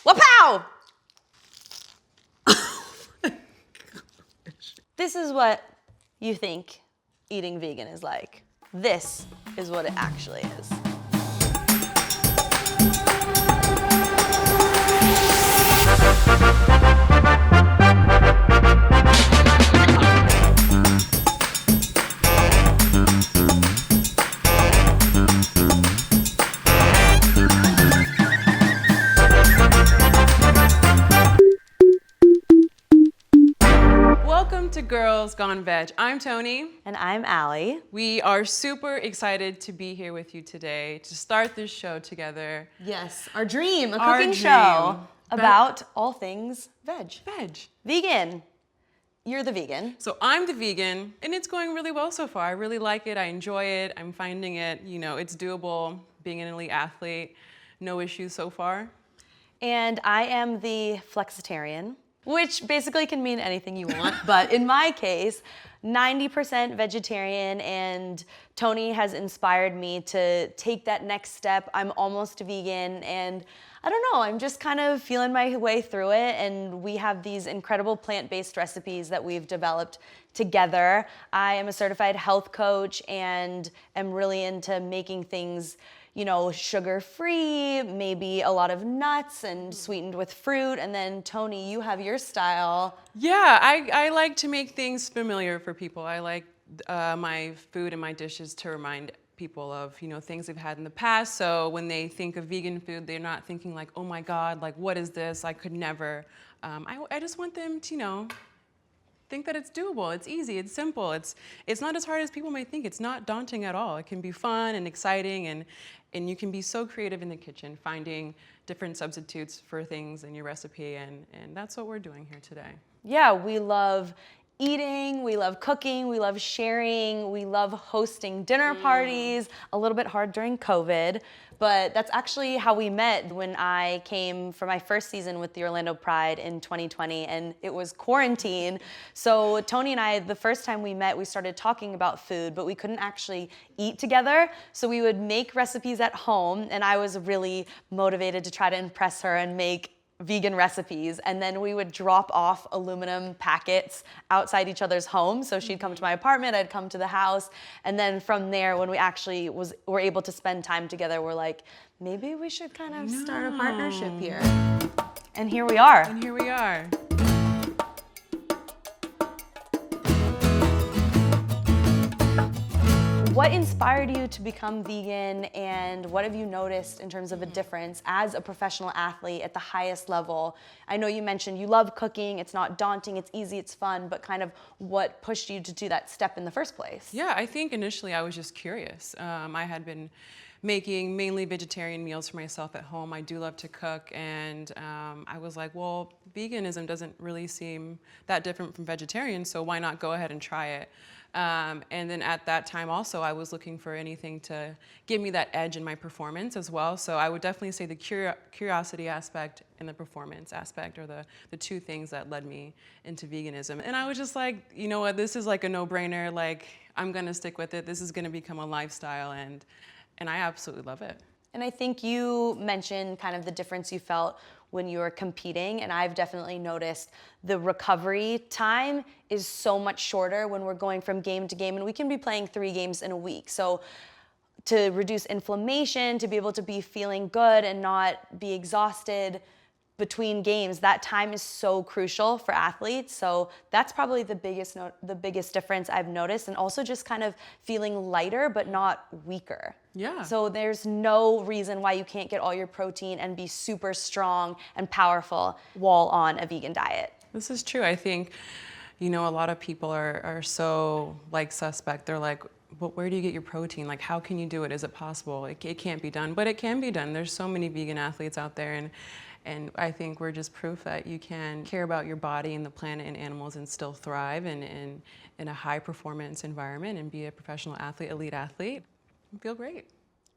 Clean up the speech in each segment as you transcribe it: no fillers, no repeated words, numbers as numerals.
Wapow! This is what you think eating vegan is like. This is what it actually is. Welcome to Girls Gone Veg. I'm Toni. And I'm Allie. We are super excited to be here with you today to start this show together. Yes, our dream, a Our cooking dream. show about all things veg. Vegan. You're the vegan. So I'm the vegan, and it's going really well so far. I really like it. I enjoy it. I'm finding it, it's doable being an elite athlete. No issues so far. And I am the flexitarian, which basically can mean anything you want. But in my case, 90% vegetarian, and Toni has inspired me to take that next step. I'm almost vegan, and I don't know, I'm just kind of feeling my way through it, and we have these incredible plant-based recipes that we've developed together. I am a certified health coach and am really into making things sugar-free, maybe a lot of nuts and sweetened with fruit. And then Toni, you have your style. Yeah, I like to make things familiar for people. I like my food and my dishes to remind people of, things they've had in the past. So when they think of vegan food, they're not thinking like, oh my God, like what is this? I could never. I just want them to, think that it's doable, it's easy, it's simple, it's not as hard as people may think. It's not daunting at all. It can be fun and exciting, and you can be so creative in the kitchen, finding different substitutes for things in your recipe, and that's what we're doing here today. Yeah, we love eating, we love cooking, we love sharing, we love hosting dinner parties. A little bit hard during COVID, but that's actually how we met when I came for my first season with the Orlando Pride in 2020, and it was quarantine. So Toni and I, the first time we met, we started talking about food, but we couldn't actually eat together. So we would make recipes at home, and I was really motivated to try to impress her and make vegan recipes, and then we would drop off aluminum packets outside each other's homes. So she'd come to my apartment, I'd come to the house, and then from there, when we actually were able to spend time together, we're like, maybe we should kind of start a partnership here. And here we are. And here we are. What inspired you to become vegan, and what have you noticed in terms of a difference as a professional athlete at the highest level? I know you mentioned you love cooking, it's not daunting, it's easy, it's fun, but kind of what pushed you to do that step in the first place? Yeah, I think initially I was just curious. I had been making mainly vegetarian meals for myself at home. I do love to cook, and I was like, well, veganism doesn't really seem that different from vegetarian, so why not go ahead and try it? And then at that time also, I was looking for anything to give me that edge in my performance as well. So I would definitely say the curiosity aspect and the performance aspect are the two things that led me into veganism. And I was just like, you know what, this is like a no-brainer. Like, I'm gonna stick with it. This is gonna become a lifestyle, and I absolutely love it. And I think you mentioned kind of the difference you felt when you were competing, and I've definitely noticed the recovery time is so much shorter when we're going from game to game, and we can be playing 3 games in a week. So to reduce inflammation, to be able to be feeling good and not be exhausted between games, that time is so crucial for athletes. So that's probably the biggest difference I've noticed, and also just kind of feeling lighter but not weaker. Yeah. So there's no reason why you can't get all your protein and be super strong and powerful while on a vegan diet. This is true. I think, a lot of people are so suspect. They're like, but where do you get your protein? Like, how can you do it? Is it possible? It can't be done, but it can be done. There's so many vegan athletes out there, and I think we're just proof that you can care about your body and the planet and animals and still thrive in a high performance environment and be a professional athlete, elite athlete, and feel great.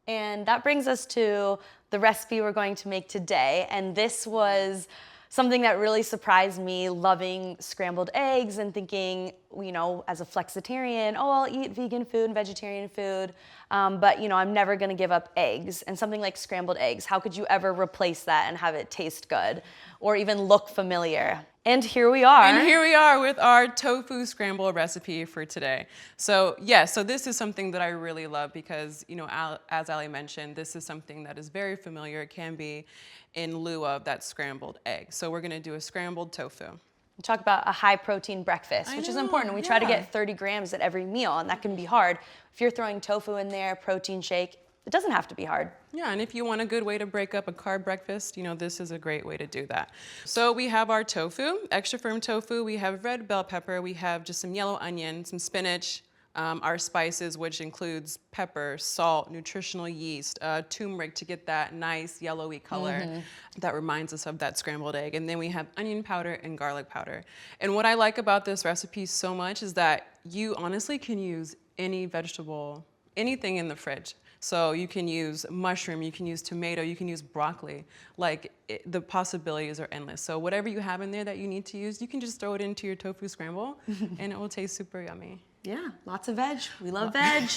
And that brings us to the recipe we're going to make today. And this was something that really surprised me, loving scrambled eggs and thinking, you know, as a flexitarian, oh, I'll eat vegan food and vegetarian food, but, you know, I'm never gonna give up eggs. And something like scrambled eggs, how could you ever replace that and have it taste good or even look familiar? And here we are. And here we are with our tofu scramble recipe for today. So so this is something that I really love because, you know, as Ali mentioned, this is something that is very familiar. It can be in lieu of that scrambled egg. So we're gonna do a scrambled tofu. Talk about a high protein breakfast, which is important. We try to get 30 grams at every meal, and that can be hard. If you're throwing tofu in there, protein shake, it doesn't have to be hard. Yeah, and if you want a good way to break up a carb breakfast, you know, this is a great way to do that. So we have our tofu, extra firm tofu, we have red bell pepper, we have just some yellow onion, some spinach, our spices, which includes pepper, salt, nutritional yeast, turmeric to get that nice yellowy color that reminds us of that scrambled egg. And then we have onion powder and garlic powder. And what I like about this recipe so much is that you honestly can use any vegetable, anything in the fridge. So you can use mushroom, you can use tomato, you can use broccoli. Like the possibilities are endless. So whatever you have in there that you need to use, you can just throw it into your tofu scramble and it will taste super yummy. Yeah, lots of veg. We love veg.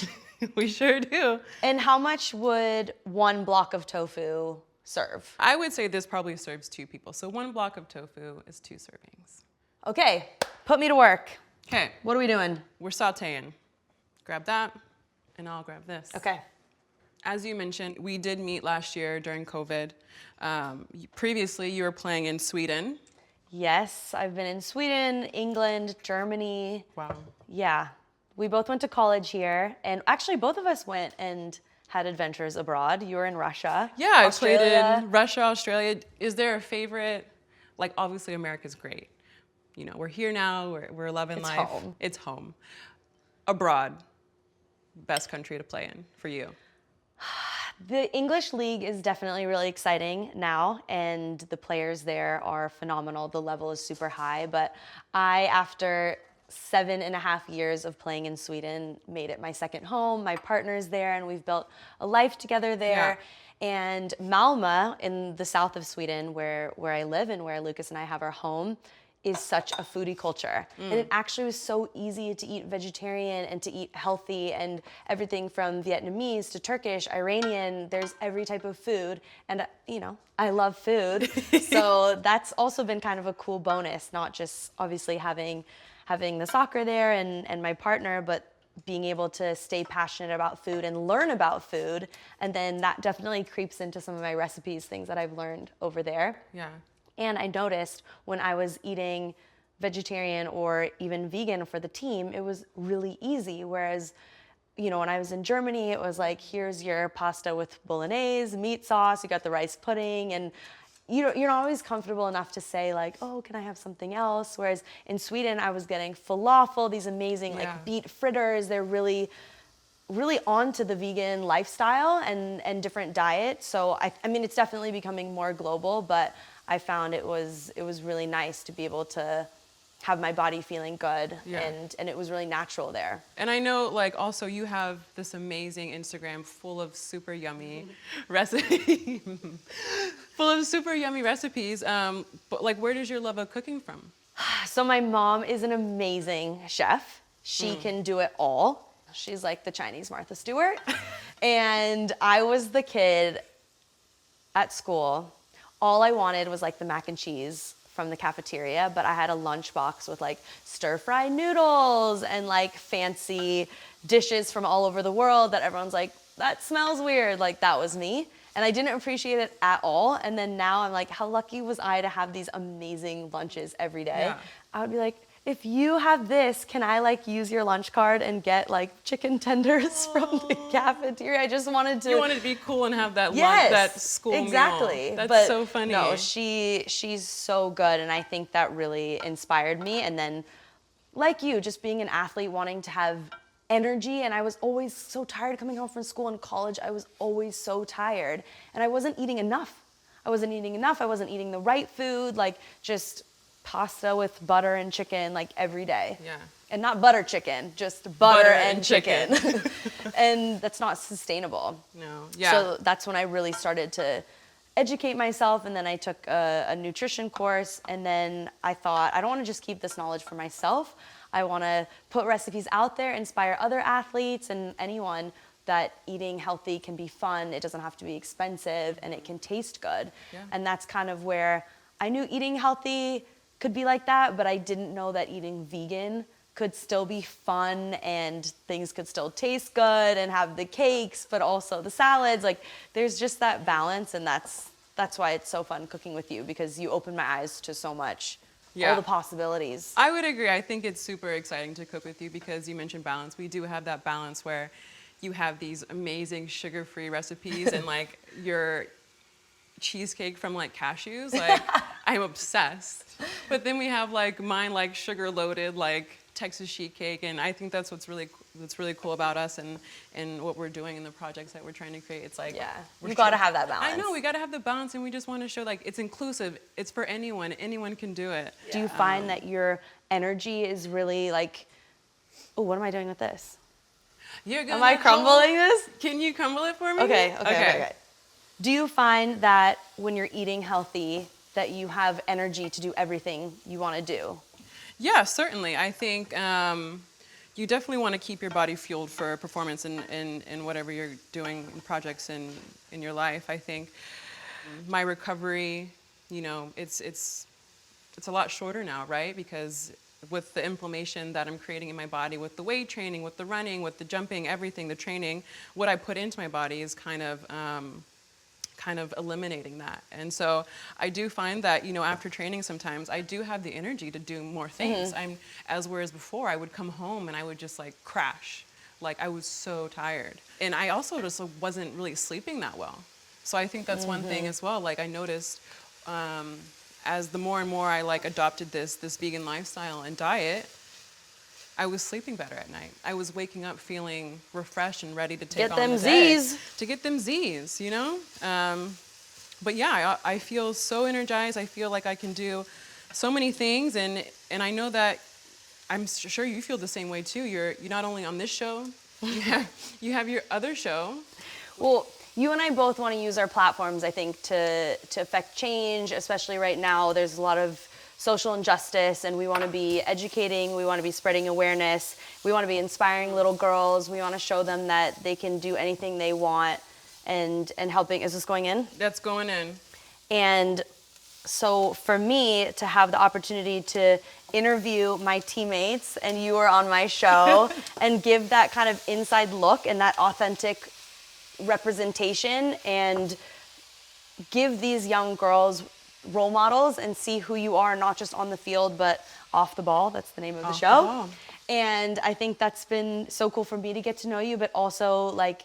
We sure do. And how much would one block of tofu serve? I would say this probably serves 2 people. So 1 block of tofu is 2 servings. Okay, put me to work. Okay. What are we doing? We're sauteing. Grab that and I'll grab this. Okay. As you mentioned, we did meet last year during COVID. Previously, you were playing in Sweden. Yes, I've been in Sweden, England, Germany. Wow. Yeah, we both went to college here, and actually both of us went and had adventures abroad. You were in Russia. Yeah, I Australia. played in Russia, Australia. Is there a favorite? Like, obviously, America's great. You know, we're here now, we're loving life. Home. It's home. Abroad, best country to play in for you? The English League is definitely really exciting now, and the players there are phenomenal. The level is super high, but I, after 7.5 years of playing in Sweden, made it my second home. My partner's there, and we've built a life together there. Yeah. And Malmö, in the south of Sweden, where I live and where Lucas and I have our home, is such a foodie culture. And it actually was so easy to eat vegetarian and to eat healthy, and everything from Vietnamese to Turkish, Iranian, there's every type of food. And you know, I love food. So that's also been kind of a cool bonus, not just obviously having the soccer there and my partner, but being able to stay passionate about food and learn about food. And then that definitely creeps into some of my recipes, things that I've learned over there. Yeah. And I noticed when I was eating vegetarian or even vegan for the team, it was really easy. Whereas, you know, when I was in Germany, it was like, here's your pasta with bolognese, meat sauce, you got the rice pudding, and you're not always comfortable enough to say like, oh, can I have something else? Whereas in Sweden, I was getting falafel, these amazing like beet fritters. They're really onto the vegan lifestyle and different diet. So I mean, it's definitely becoming more global, but I found it was really nice to be able to have my body feeling good, and it was really natural there. And I know, like, also you have this amazing Instagram full of super yummy recipes. Full of super yummy recipes. But like, where does your love of cooking from? So my mom is an amazing chef. She can do it all. She's like the Chinese Martha Stewart. And I was the kid at school. All I wanted was like the mac and cheese from the cafeteria, but I had a lunchbox with like stir-fried noodles and like fancy dishes from all over the world that everyone's like, that smells weird. Like, that was me. And I didn't appreciate it at all. And then now I'm like, how lucky was I to have these amazing lunches every day? Yeah. I would be like, if you have this, can I like use your lunch card and get like chicken tenders from the cafeteria? I just wanted to. You wanted to be cool and have that lunch, that school exactly. meal. That's but so funny. No, she's so good, and I think that really inspired me. And then, like you, just being an athlete, wanting to have energy, and I was always so tired coming home from school and college. I was always so tired, and I wasn't eating enough. I wasn't eating the right food, like just pasta with butter and chicken like every day. Yeah. And not butter chicken, just butter and chicken. And that's not sustainable. No. Yeah. So that's when I really started to educate myself, and then I took a nutrition course, and then I thought, I don't want to just keep this knowledge for myself. I want to put recipes out there, inspire other athletes and anyone that eating healthy can be fun. It doesn't have to be expensive, and it can taste good. Yeah. And that's kind of where I knew eating healthy could be like that, but I didn't know that eating vegan could still be fun and things could still taste good and have the cakes, but also the salads. Like, there's just that balance, and that's why it's so fun cooking with you, because you open my eyes to so much, all the possibilities. I would agree. I think it's super exciting to cook with you because you mentioned balance. We do have that balance where you have these amazing sugar-free recipes and like your cheesecake from like cashews. Like, I'm obsessed. But then we have like mine, like sugar-loaded, like Texas sheet cake, and I think that's what's really cool about us and what we're doing in the projects that we're trying to create. It's like, you got to have that balance. I know, we got to have the balance, and we just want to show like it's inclusive. It's for anyone. Anyone can do it. Do you find that your energy is really like, oh, what am I doing with this? You're gonna am I crumbling this? Can you crumble it for me? Okay. Do you find that when you're eating healthy that you have energy to do everything you want to do? Yeah, certainly. I think you definitely want to keep your body fueled for performance in whatever you're doing in projects in your life. I think my recovery, you know, it's a lot shorter now, right? Because with the inflammation that I'm creating in my body, with the weight training, with the running, with the jumping, everything, the training, what I put into my body is kind of eliminating that. And so I do find that, you know, after training sometimes I do have the energy to do more things. Whereas before I would come home and I would just like crash. Like, I was so tired. And I also just wasn't really sleeping that well. So I think that's one thing as well. Like, I noticed as the more and more I like adopted this vegan lifestyle and diet, I was sleeping better at night. I was waking up feeling refreshed and ready to take on the day. To get them Z's, you know? But yeah, I feel so energized. I feel like I can do so many things, and I know that I'm sure you feel the same way too. You're not only on this show, you have your other show. Well, you and I both want to use our platforms, I think, to affect change, especially right now. There's a lot of social injustice, and we want to be educating, we want to be spreading awareness, we want to be inspiring little girls, we want to show them that they can do anything they want, and helping. Is this going in? That's going in. And so for me to have the opportunity to interview my teammates, and you are on my show, and give that kind of inside look and that authentic representation, and give these young girls role models and see who you are, not just on the field, but off the ball. That's the name of the show. And I think that's been so cool for me to get to know you, but also like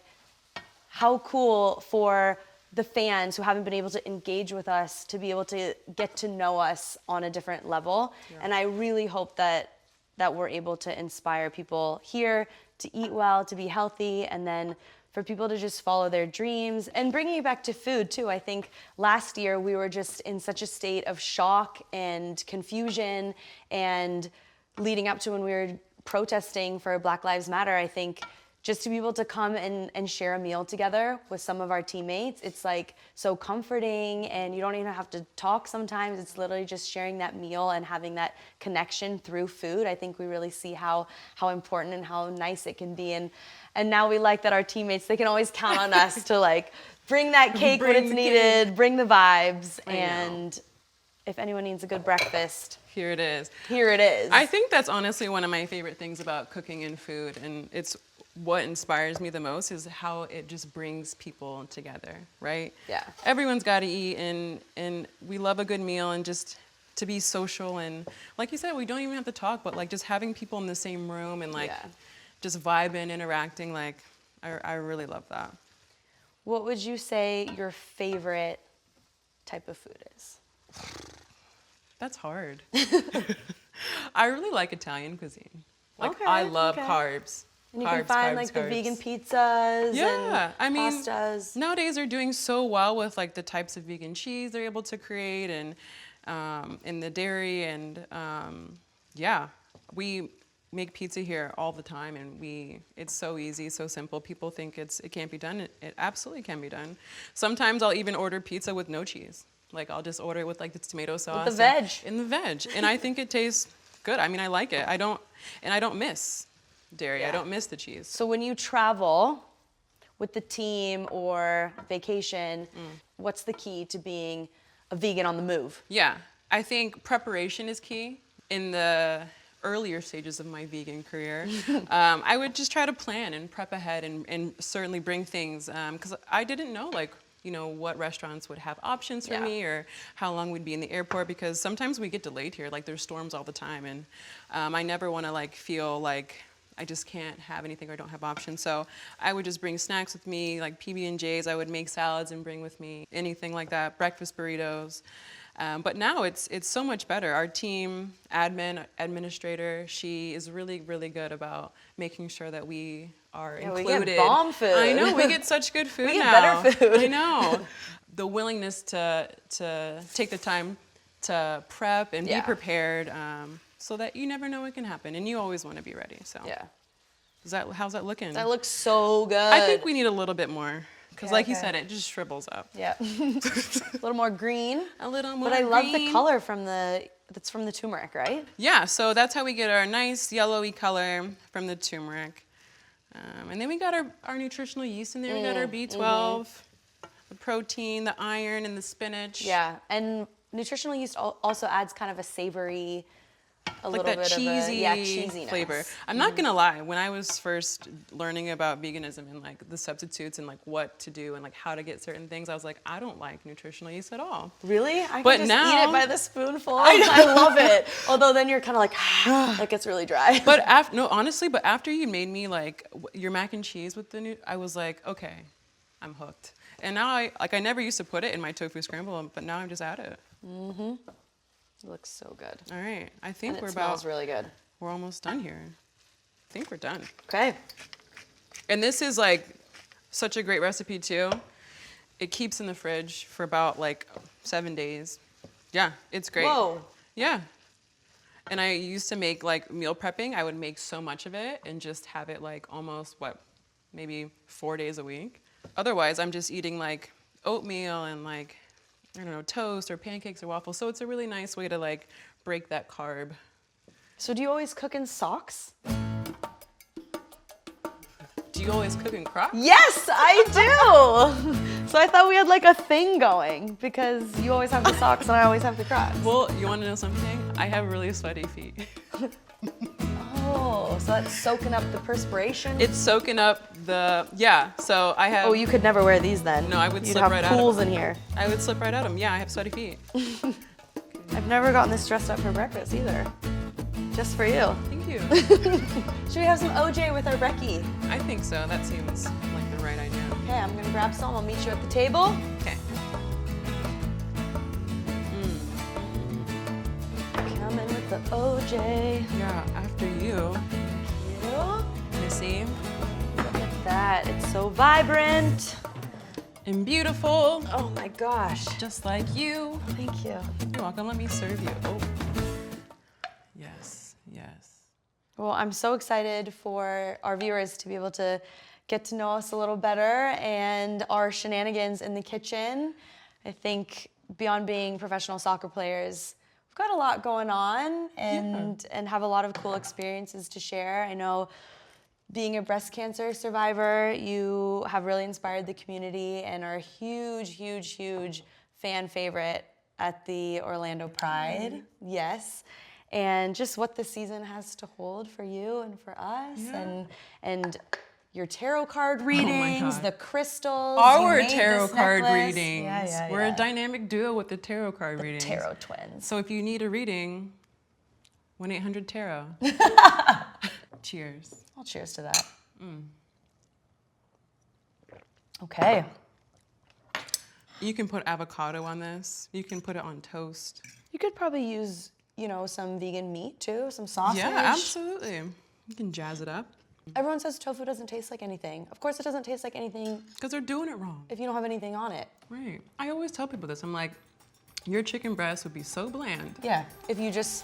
how cool for the fans who haven't been able to engage with us to be able to get to know us on a different level. And I really hope that we're able to inspire people here to eat well, to be healthy, and then for people to just follow their dreams. And bringing it back to food too, I think last year we were just in such a state of shock and confusion, and leading up to when we were protesting for Black Lives Matter, I think just to be able to come and share a meal together with some of our teammates, it's like so comforting, and you don't even have to talk sometimes. It's literally just sharing that meal and having that connection through food. I think we really see how important and how nice it can be. And now we like that our teammates, they can always count on us to like bring that cake when it's needed, bring the vibes, and if anyone needs a good breakfast, here it is. Here it is. I think that's honestly one of my favorite things about cooking and food, and it's what inspires me the most is how it just brings people together, right? Yeah. Everyone's got to eat, and we love a good meal, and just to be social, and like you said, we don't even have to talk, but like just having people in the same room and like just vibing, interacting, like I really love that. What would you say your favorite type of food is? That's hard. I really like Italian cuisine. Like I love carbs. And you can find like the vegan pizzas and I mean, pastas. Nowadays they're doing so well with like the types of vegan cheese they're able to create, and in the dairy, and me make pizza here all the time, and it's so easy, so simple. People think it can't be done. It absolutely can be done. Sometimes I'll even order pizza with no cheese. Like I'll just order it with like the tomato sauce. With the veg. And the veg. And I think it tastes good. I mean, I like it. I don't miss dairy. Yeah. I don't miss the cheese. So when you travel with the team or vacation, what's the key to being a vegan on the move? Yeah, I think preparation is key. In the earlier stages of my vegan career, I would just try to plan and prep ahead and certainly bring things, because I didn't know what restaurants would have options for me or how long we'd be in the airport, because sometimes we get delayed here, like there's storms all the time, and I never want to like feel like I just can't have anything or don't have options. So I would just bring snacks with me, like PB&Js. I would make salads and bring with me anything like that, breakfast burritos. But now it's so much better. Our team administrator, she is really, really good about making sure that we are included. We get bomb food. I know, we get such good food we get now. better food. I know. The willingness to take the time to prep and be prepared, so that you never know what can happen, and you always want to be ready. So how's that looking? That looks so good. I think we need a little bit more. Because like you said, it just shrivels up. Yeah. A little more green. A little more But I green. love the color that's from the turmeric, right? Yeah, so that's how we get our nice yellowy color from the turmeric. And then we got our nutritional yeast in there. We got our B12, the protein, the iron, and the spinach. Yeah, and nutritional yeast also adds kind of a savory, like that cheesy cheesiness. flavor. I'm not gonna lie, when I was first learning about veganism and like the substitutes and like what to do and like how to get certain things, I was like, I don't like nutritional yeast at all. Really? I But can just now- eat it by the spoonful. I love it. Although then you're kind of like, it gets really dry. But honestly, but after you made me like your mac and cheese with I was like, okay, I'm hooked. And now I never used to put it in my tofu scramble, but now I'm just at it. Mm-hmm. It looks so good. All right, I think It smells really good. We're almost done here. I think we're done. Okay. And this is like such a great recipe too. It keeps in the fridge for about like 7 days. Yeah, it's great. Whoa. Yeah. And I used to make like meal prepping. I would make so much of it and just have it like almost maybe 4 days a week. Otherwise, I'm just eating like oatmeal and like, I don't know, toast or pancakes or waffles. So it's a really nice way to like break that carb. So do you always cook in socks? Do you always cook in Crocs? Yes, I do. So I thought we had like a thing going because you always have the socks and I always have the Crocs. Well, you want to know something? I have really sweaty feet. Oh, so that's soaking up the perspiration? It's soaking up so I have... Oh, you could never wear these then. No, I would You'd slip have right out of pools them. in here. I would slip right out of them. Yeah, I have sweaty feet. I've never gotten this dressed up for breakfast either. Just for you. Thank you. Should we have some OJ with our brekkie? I think so. That seems like the right idea. Okay, I'm gonna grab some. I'll meet you at the table. Okay. Come in with the OJ. Yeah, after you, Missy. Look at that. It's so vibrant. And beautiful. Oh my gosh. Just like you. Thank you. You're welcome. Let me serve you. Oh. Yes, yes. Well, I'm so excited for our viewers to be able to get to know us a little better and our shenanigans in the kitchen. I think beyond being professional soccer players, we've got a lot going on and have a lot of cool experiences to share. I know being a breast cancer survivor, you have really inspired the community and are a huge, huge, huge fan favorite at the Orlando Pride. Yes. And just what the season has to hold for you and for us, and your tarot card readings, the crystals. Our tarot card readings. Yeah. We're a dynamic duo with the tarot card readings. Tarot twins. So if you need a reading, 1-800-TAROT. Cheers. Well, cheers to that. Okay. You can put avocado on this. You can put it on toast. You could probably use, some vegan meat too, some sausage. Yeah, absolutely. You can jazz it up. Everyone says tofu doesn't taste like anything. Of course it doesn't taste like anything Because they're doing it wrong. if you don't have anything on it. Right. I always tell people this. I'm like, your chicken breast would be so bland. Yeah, if you just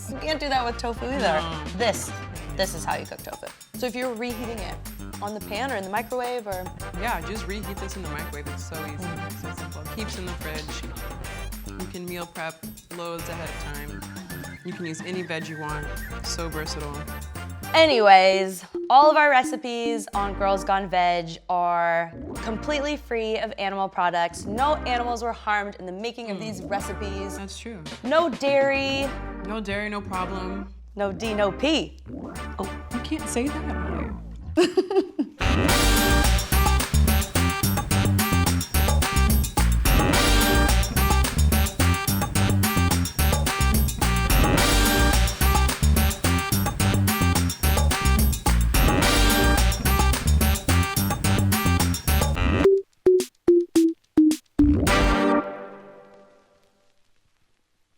You can't do that with tofu either. This is how you cook tofu. So if you're reheating it on the pan or in the microwave or? Yeah, just reheat this in the microwave. It's so easy, so simple. Keeps in the fridge. You can meal prep loads ahead of time. You can use any veg you want. So versatile. Anyways, all of our recipes on Girls Gone Veg are completely free of animal products. No animals were harmed in the making of these recipes. That's true. No dairy. No dairy, no problem. No D, no P. Oh, you can't say that.